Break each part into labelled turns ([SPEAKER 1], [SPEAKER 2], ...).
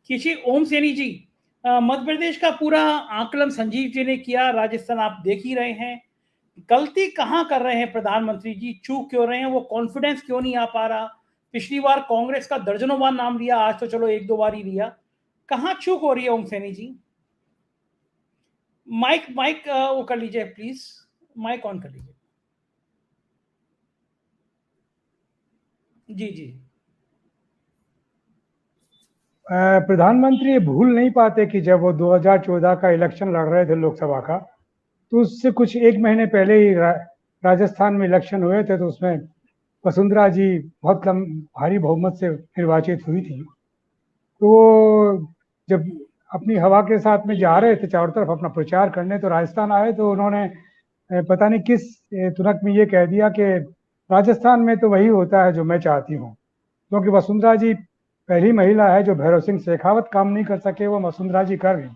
[SPEAKER 1] किसी ओम सैनी जी, मध्य प्रदेश का पूरा आकलन संजीव जी ने किया, राजस्थान आप देख ही रहे हैं। गलती कहाँ कर रहे हैं प्रधानमंत्री जी, चूक क्यों रहे हैं, वो कॉन्फिडेंस क्यों नहीं आ पा रहा? पिछली बार कांग्रेस का दर्जनों बार नाम लिया, आज तो चलो एक दो बार ही लिया। कहाँ चूक हो रही है ओम सैनी जी? माइक माइक वो कर लीजिए प्लीज, माइक ऑन कर लीजिए। जी जी।
[SPEAKER 2] प्रधानमंत्री ये भूल नहीं पाते कि जब वो 2014 का इलेक्शन लड़ रहे थे लोकसभा का, तो उससे कुछ एक महीने पहले ही राजस्थान में इलेक्शन हुए थे, तो उसमें वसुंधरा जी बहुत भारी बहुमत से निर्वाचित हुई थी। तो वो जब अपनी हवा के साथ में जा रहे थे चारों तरफ अपना प्रचार करने, तो राजस्थान आए तो उन्होंने पता नहीं किस तुरंत में ये कह दिया कि राजस्थान में तो वही होता है जो मैं चाहती हूँ। क्योंकि वसुंधरा जी पहली महिला है जो भैरव सिंह शेखावत काम नहीं कर सके, वो वसुंधरा जी कर गई।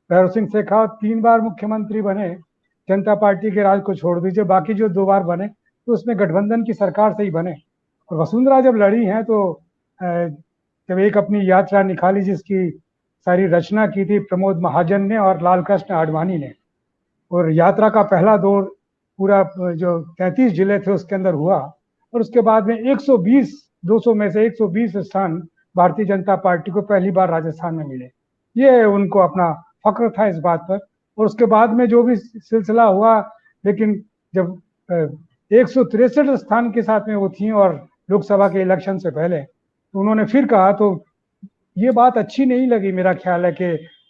[SPEAKER 2] भैरव सिंह शेखावत 3 बार मुख्यमंत्री बने, जनता पार्टी के राज को छोड़ दीजिए, बाकी जो 2 बार बने तो उसमें गठबंधन की सरकार से ही बने। और वसुंधरा जब लड़ी हैं तो जब एक अपनी यात्रा निकाली जिसकी सारी रचना की थी प्रमोद महाजन ने और लाल कृष्ण आडवाणी ने, और यात्रा का पहला दौर पूरा जो 33 जिले थे उसके अंदर हुआ, और उसके बाद में 120 200 में से 120 स्थान भारतीय जनता पार्टी को पहली बार राजस्थान में मिले। ये उनको अपना फक्र था इस बात पर। और उसके बाद में जो भी सिलसिला हुआ, लेकिन जब 163 स्थान के साथ में वो थी और लोकसभा के इलेक्शन से पहले, तो उन्होंने फिर कहा, तो ये बात अच्छी नहीं लगी मेरा ख्याल है कि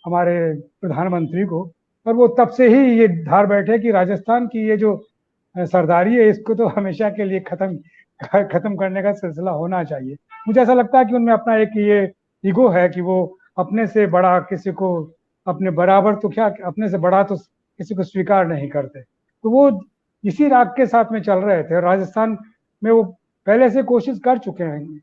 [SPEAKER 2] हमारे प्रधानमंत्री को, और वो तब से ही ये धार बैठे कि राजस्थान की ये जो सरदारी है इसको तो हमेशा के लिए खत्म करने का सिलसिला होना चाहिए। मुझे ऐसा लगता है कि उनमें अपना एक ये ईगो है कि वो अपने से बड़ा किसी को, अपने बराबर तो क्या, अपने से बड़ा तो किसी को स्वीकार नहीं करते। तो वो इसी राग के साथ में चल रहे थे। राजस्थान में वो पहले से कोशिश कर चुके हैं।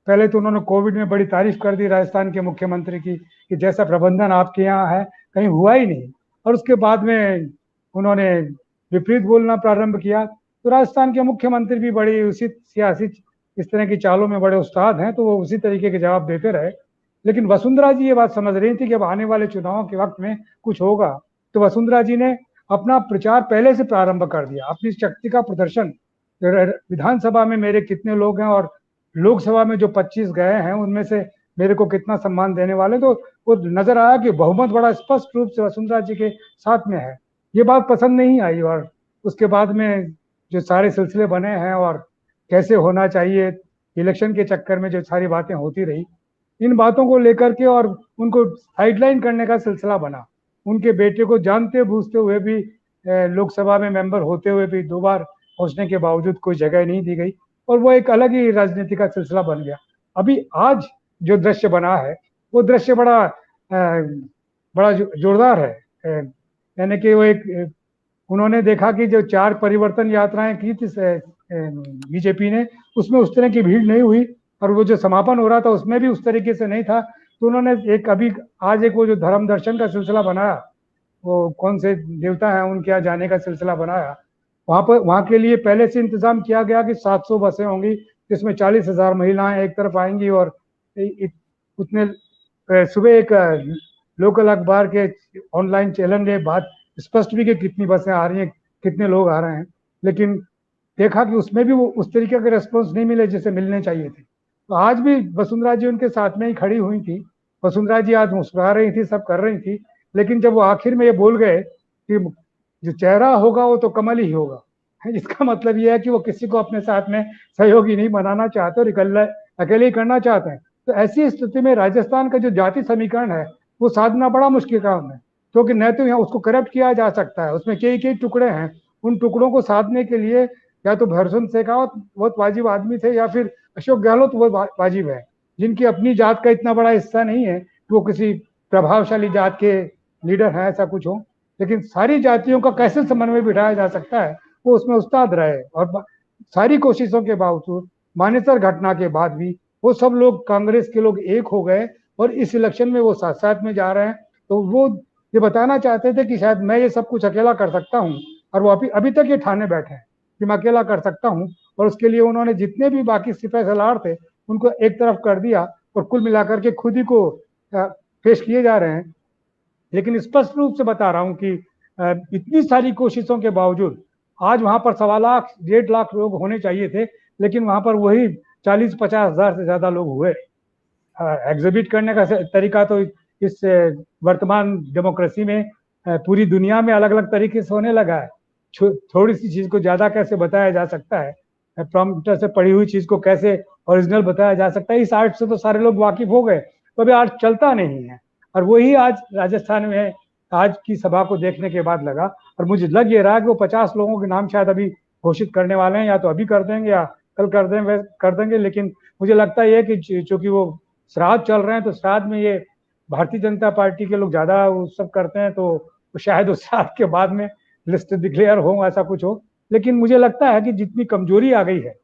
[SPEAKER 2] पहले तो उन्होंने कोविड में बड़ी तारीफ कर दी राजस्थान के मुख्यमंत्री की कि जैसा प्रबंधन आपके यहाँ है कहीं हुआ ही नहीं, और उसके बाद में उन्होंने विपरीत बोलना प्रारंभ किया। तो राजस्थान के मुख्यमंत्री भी बड़ी उसी सियासी इस तरह की चालों में बड़े उस्ताद हैं, तो वो उसी तरीके के जवाब देते रहे। लेकिन वसुंधरा जी ये बात समझ रही थी कि अब आने वाले चुनावों के वक्त में कुछ होगा, तो वसुंधरा जी ने अपना प्रचार पहले से प्रारंभ कर दिया, अपनी शक्ति का प्रदर्शन। विधानसभा में मेरे कितने लोग हैं और लोकसभा में जो 25 गए हैं उनमें से मेरे को कितना सम्मान देने वाले, तो वो नजर आया कि बहुमत बड़ा स्पष्ट रूप से वसुंधरा जी के साथ में है। ये बात पसंद नहीं आई, और उसके बाद में जो सारे सिलसिले बने हैं और कैसे होना चाहिए, इलेक्शन के चक्कर में जो सारी बातें होती रही, इन बातों को लेकर के और उनको साइडलाइन करने का सिलसिला बना। उनके बेटे को जानते बूझते हुए भी लोकसभा में मेंबर होते हुए भी 2 बार पहुंचने के बावजूद कोई जगह नहीं दी गई, और वो एक अलग ही राजनीति का सिलसिला बन गया। अभी आज जो दृश्य बना है वो दृश्य बड़ा जोरदार है। यानी कि वो एक उन्होंने देखा कि जो 4 परिवर्तन यात्राएं की थी बीजेपी ने, उसमें उस तरह की भीड़ नहीं हुई, और वो जो समापन हो रहा था उसमें भी उस तरीके से नहीं था। तो उन्होंने एक अभी आज एक वो जो धर्म दर्शन का सिलसिला बनाया, वो कौन से देवता हैं उनके यहाँ जाने का सिलसिला बनाया, वहां के लिए पहले से इंतजाम किया गया कि 700 बसें होंगी जिसमें 40,000 महिलाएं एक तरफ आएंगी, और उतने सुबह एक लोकल अखबार के ऑनलाइन चैनल ने बात स्पष्ट भी कि कितनी बसें आ रही हैं, कितने लोग आ रहे हैं, लेकिन देखा कि उसमें भी वो उस तरीके के रेस्पॉन्स नहीं मिले जैसे मिलने चाहिए थे। तो आज भी वसुंधरा जी उनके साथ में ही खड़ी हुई थी। वसुंधरा जी आज मुस्कुरा रही थी, सब कर रही थी, लेकिन जब वो आखिर में ये बोल गए कि जो चेहरा होगा वो तो कमल ही होगा, इसका मतलब ये है कि वो किसी को अपने साथ में सहयोगी नहीं बनाना चाहते और अकेले ही करना चाहते हैं। तो ऐसी स्थिति में राजस्थान का जो जाति समीकरण है वो साधना बड़ा मुश्किल काम है, क्योंकि न तो यहाँ उसको करप्ट किया जा सकता है, उसमें कई टुकड़े हैं, उन टुकड़ों को साधने के लिए या तो भैरव शेखावत बहुत वाजिब आदमी थे, या फिर अशोक गहलोत बहुत वाजिब है, जिनकी अपनी जात का इतना बड़ा हिस्सा नहीं है कि वो किसी प्रभावशाली जात के लीडर हैं ऐसा कुछ हो, लेकिन सारी जातियों का कैसे समन्वय बिठाया जा सकता है वो उसमें उस्ताद रहे। और सारी कोशिशों के बावजूद, मानेसर घटना के बाद भी वो सब लोग, कांग्रेस के लोग एक हो गए और इस इलेक्शन में वो साथ साथ में जा रहे हैं। तो वो ये बताना चाहते थे कि शायद मैं ये सब कुछ अकेला कर सकता हूँ, और वो अभी तक ये ठाने बैठे हैं कि मैं अकेला कर सकता हूँ, और उसके लिए उन्होंने जितने भी बाकी सिपह सलार थे उनको एक तरफ कर दिया और कुल मिलाकर के खुद ही को पेश किए जा रहे हैं। लेकिन स्पष्ट रूप से बता रहा हूं कि इतनी सारी कोशिशों के बावजूद आज वहां पर 1.25 लाख 1.5 लाख लोग होने चाहिए थे, लेकिन वहां पर वही 40-50 हजार से ज्यादा लोग हुए। एग्जिबिट करने का तरीका तो इस वर्तमान डेमोक्रेसी में पूरी दुनिया में अलग अलग तरीके से होने लगा है। थोड़ी सी चीज को ज्यादा कैसे बताया जा सकता है, प्रॉम्प्टर से पढ़ी हुई चीज को कैसे ओरिजिनल बताया जा सकता है, इस आर्ट से तो सारे लोग वाकिफ हो गए, तो अभी आर्ट चलता नहीं है। और वही आज राजस्थान में आज की सभा को देखने के बाद लगा, और मुझे लग ये रहा कि वो 50 लोगों के नाम शायद अभी घोषित करने वाले हैं, या तो अभी कर देंगे या कल कर देंगे। लेकिन मुझे लगता है कि चूंकि वो श्राद्ध चल रहे हैं, तो श्राद्ध में ये भारतीय जनता पार्टी के लोग ज्यादा वो सब करते हैं, तो शायद उस श्राद्ध के बाद में लिस्ट डिक्लेयर हो, ऐसा कुछ हो। लेकिन मुझे लगता है कि जितनी कमजोरी आ गई है,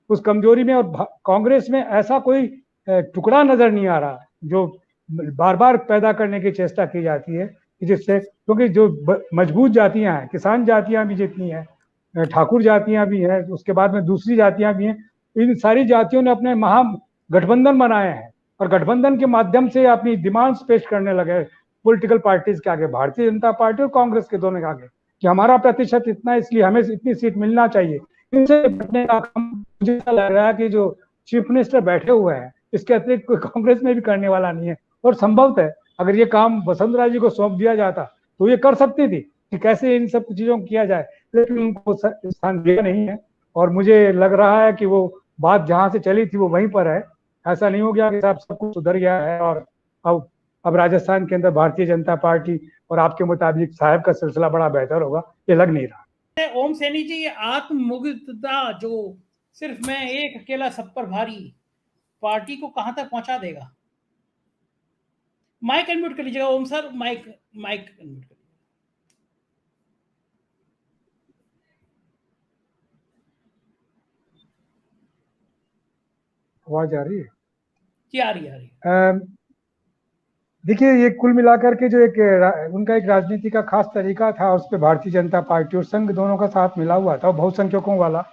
[SPEAKER 2] उस कमजोरी में और कांग्रेस में ऐसा कोई टुकड़ा नजर नहीं आ रहा जो बार बार पैदा करने की चेष्टा की जाती है, जिससे, क्योंकि जो मजबूत जातियां हैं, किसान जातियां भी जितनी हैं, ठाकुर जातियां भी हैं, उसके बाद में दूसरी जातियां भी हैं, इन सारी जातियों ने अपने महागठबंधन बनाए हैं और गठबंधन के माध्यम से अपनी डिमांड्स पेश करने लगे पॉलिटिकल पार्टीज के आगे, भारतीय जनता पार्टी और कांग्रेस के दोनों के आगे, कि हमारा प्रतिशत इतना, इसलिए हमें इतनी सीट मिलना चाहिए। इनसे निपटने का काम मुझे ऐसा लग रहा है कि जो चीफ मिनिस्टर बैठे हुए हैं, इसके अतिरिक्त कोई कांग्रेस में भी करने वाला नहीं है। और संभवतः है अगर ये काम वसुंधरा जी को सौंप दिया जाता तो ये कर सकती थी कि कैसे इन सब चीजों को किया जाए, लेकिन उनको स्थान दिया नहीं है। और मुझे लग रहा है कि वो बात जहां से चली थी वो वहीं पर है। ऐसा नहीं हो गया कि साहब सब कुछ सुधर गया है और अब राजस्थान के अंदर भारतीय जनता पार्टी और आपके मुताबिक साहब का सिलसिला बड़ा बेहतर होगा, ये लग नहीं रहा।
[SPEAKER 1] ओम सैनी जी, ये आत्ममुग्धता जो सिर्फ मैं एक अकेला सब पर भारी, पार्टी को कहां तक पहुंचा देगा? माइक अनम्यूट कर लीजिएगा ओम सर, माइक अनम्यूट कर लीजिएगा।
[SPEAKER 2] आवाज आ रही है?
[SPEAKER 1] जी आ रही है।
[SPEAKER 2] देखिए, ये कुल मिलाकर के जो उनका एक राजनीति का खास तरीका था, उस पर भारतीय जनता पार्टी और संघ दोनों का साथ मिला हुआ था, बहुसंख्यकों वाला।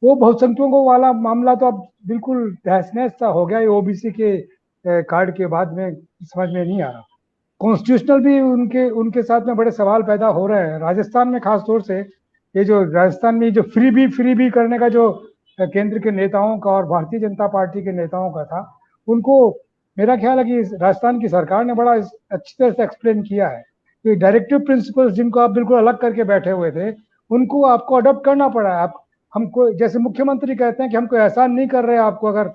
[SPEAKER 2] वो बहुसंख्यकों वाला मामला तो अब बिल्कुल तहस नहस सा हो गया। ये ओबीसी के कार्ड के बाद में समझ में नहीं आ रहा। कॉन्स्टिट्यूशनल भी उनके साथ में बड़े सवाल पैदा हो रहे हैं राजस्थान में, खासतौर से ये जो राजस्थान में जो फ्री बी करने का जो केंद्र के नेताओं का और भारतीय जनता पार्टी के नेताओं का था, उनको मेरा ख्याल है कि राजस्थान की सरकार ने बड़ा अच्छी तरह से एक्सप्लेन किया है कि डायरेक्टिव प्रिंसिपल्स जिनको आप बिल्कुल अलग करके बैठे हुए थे, उनको आपको अडॉप्ट करना पड़ा है। आप हमको, जैसे मुख्यमंत्री कहते हैं कि हमको एहसान नहीं कर रहे आपको, अगर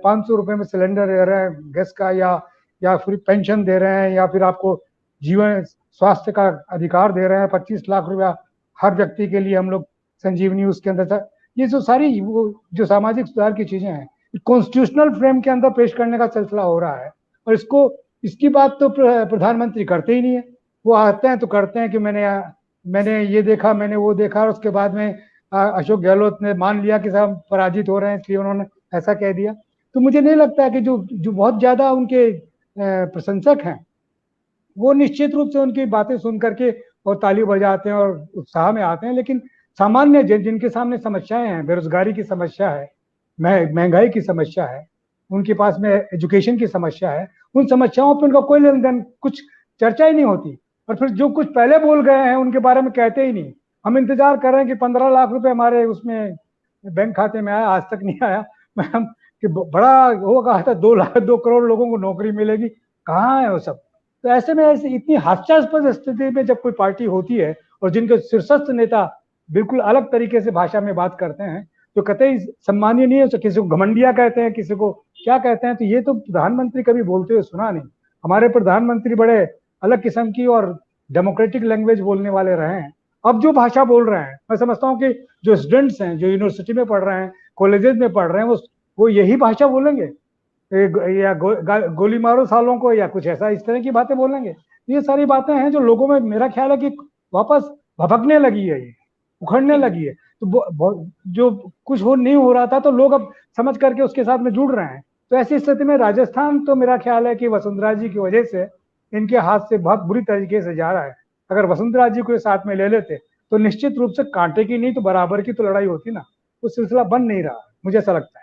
[SPEAKER 2] 500 रुपए में सिलेंडर दे रहे हैं गैस का, या फिर पेंशन दे रहे हैं, या फिर आपको जीवन स्वास्थ्य का अधिकार दे रहे हैं, 25 लाख रुपया हर व्यक्ति के लिए हम लोग संजीवनी उसके अंदर, ये जो सारी वो जो सामाजिक सुधार की चीजें हैं, कॉन्स्टिट्यूशनल फ्रेम के अंदर पेश करने का सिलसिला हो रहा है। और इसकी बात तो प्रधानमंत्री करते ही नहीं है। वो आते हैं तो करते हैं कि मैंने ये देखा, मैंने वो देखा, और उसके बाद में अशोक गहलोत ने मान लिया कि साहब पराजित हो रहे हैं, इसलिए उन्होंने ऐसा कह दिया। तो मुझे नहीं लगता है कि जो बहुत ज्यादा उनके प्रशंसक हैं, वो निश्चित रूप से उनकी बातें सुन करके और ताली बजाते हैं और उत्साह में आते हैं। लेकिन सामान्य जिनके सामने समस्याएं हैं, बेरोजगारी की समस्या है, महंगाई की समस्या है, उनके पास में एजुकेशन की समस्या है, उन समस्याओं पर उनका कोई लेन देन, कुछ चर्चा ही नहीं होती। और फिर जो कुछ पहले बोल गए हैं उनके बारे में कहते ही नहीं। हम इंतजार कर रहे हैं कि 15 लाख रुपए हमारे उसमें बैंक खाते में आया, आज तक नहीं आया। मैम कि बड़ा वो कहा था 2 करोड़ लोगों को नौकरी मिलेगी, कहाँ है वो सब? तो ऐसे में इतनी हास्यास्पद स्थिति में जब कोई पार्टी होती है और जिनके शीर्षस्थ नेता बिल्कुल अलग तरीके से भाषा में बात करते हैं, तो कतई सम्मानीय नहीं है। तो किसी को घमंडिया कहते हैं, किसी को क्या कहते हैं, तो ये तो प्रधानमंत्री कभी बोलते हुए सुना नहीं। हमारे प्रधानमंत्री बड़े अलग किस्म की और डेमोक्रेटिक लैंग्वेज बोलने वाले रहे हैं। अब जो भाषा बोल रहे हैं, मैं समझता हूँ कि जो स्टूडेंट्स हैं, जो यूनिवर्सिटी में पढ़ रहे हैं, कॉलेजेस में पढ़ रहे हैं, वो यही भाषा बोलेंगे, या गोली मारो सालों को, या कुछ ऐसा इस तरह की बातें बोलेंगे। ये सारी बातें हैं जो लोगों में मेरा ख्याल है कि वापस भभकने लगी है, ये उखड़ने लगी है। तो जो कुछ नहीं हो रहा था, तो लोग अब समझ करके उसके साथ में जुड़ रहे हैं। तो ऐसी स्थिति में राजस्थान तो मेरा ख्याल है कि वसुंधरा जी की वजह से इनके हाथ से बहुत बुरी तरीके से जा रहा है। अगर वसुंधरा जी को साथ में ले लेते तो निश्चित रूप से कांटे की नहीं तो बराबर की तो लड़ाई होती ना। वो सिलसिला बन नहीं रहा, मुझे ऐसा लगता है।